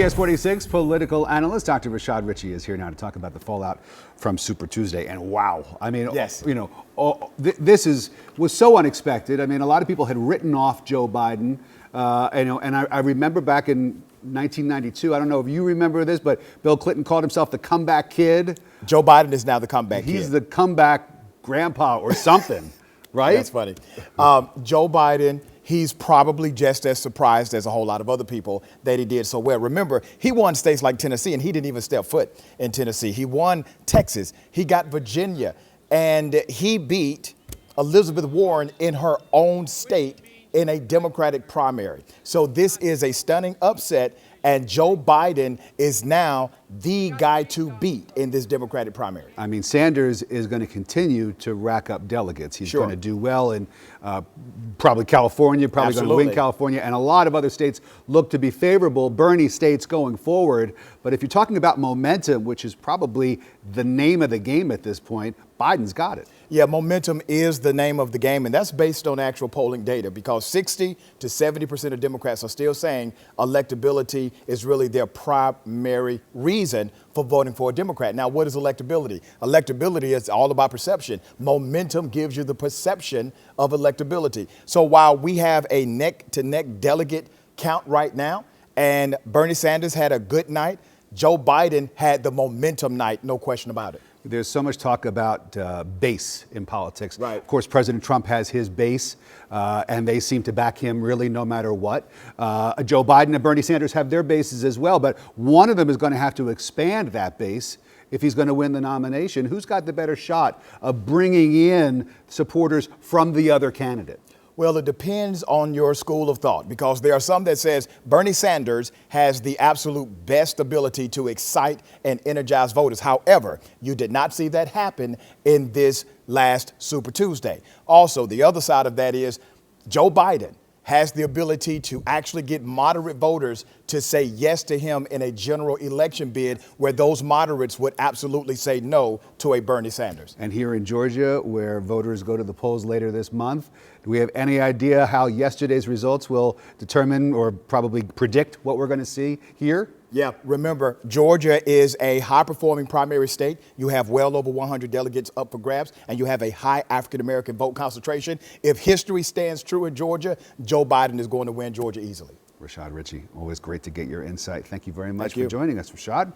CS46 political analyst Dr. Rashad Richey is here now to talk about the fallout from Super Tuesday. And wow, I mean, yes. This was so unexpected. I mean, a lot of people had written off Joe Biden. And I remember back in 1992, I don't know if you remember this, but Bill Clinton called himself the comeback kid. Joe Biden is now the comeback kid. He's the comeback grandpa or something, right? That's funny. Joe Biden, he's probably just as surprised as a whole lot of other people that he did so well. Remember, he won states like Tennessee, and he didn't even step foot in Tennessee. He won Texas. He got Virginia, and he beat Elizabeth Warren in her own state in a Democratic primary. So this is a stunning upset, and Joe Biden is now the guy to beat in this Democratic primary. I mean, Sanders is going to continue to rack up delegates. He's going to do well in probably California, probably going to win California, and a lot of other states look to be favorable Bernie states going forward. But if you're talking about momentum, which is probably the name of the game at this point, Biden's got it. Yeah, momentum is the name of the game, and that's based on actual polling data, because 60 to 70% of Democrats are still saying electability is really their primary reason for voting for a Democrat. Now, what is electability? Electability is all about perception. Momentum gives you the perception of electability. So while we have a neck-to-neck delegate count right now, and Bernie Sanders had a good night, Joe Biden had the momentum night, no question about it. There's so much talk about base in politics. Right. Of course, President Trump has his base, and they seem to back him really no matter what. Joe Biden and Bernie Sanders have their bases as well, but one of them is going to have to expand that base if he's going to win the nomination. Who's got the better shot of bringing in supporters from the other candidate? Well, it depends on your school of thought, because there are some that says Bernie Sanders has the absolute best ability to excite and energize voters. However, you did not see that happen in this last Super Tuesday. Also, the other side of that is Joe Biden has the ability to actually get moderate voters to say yes to him in a general election bid, where those moderates would absolutely say no to a Bernie Sanders. And here in Georgia, where voters go to the polls later this month, do we have any idea how yesterday's results will determine or probably predict what we're going to see here? Yeah, remember, Georgia is a high-performing primary state. You have well over 100 delegates up for grabs, and you have a high African-American vote concentration. If history stands true in Georgia, Joe Biden is going to win Georgia easily. Rashad Richey, always great to get your insight. Thank you very much for joining us, Rashad.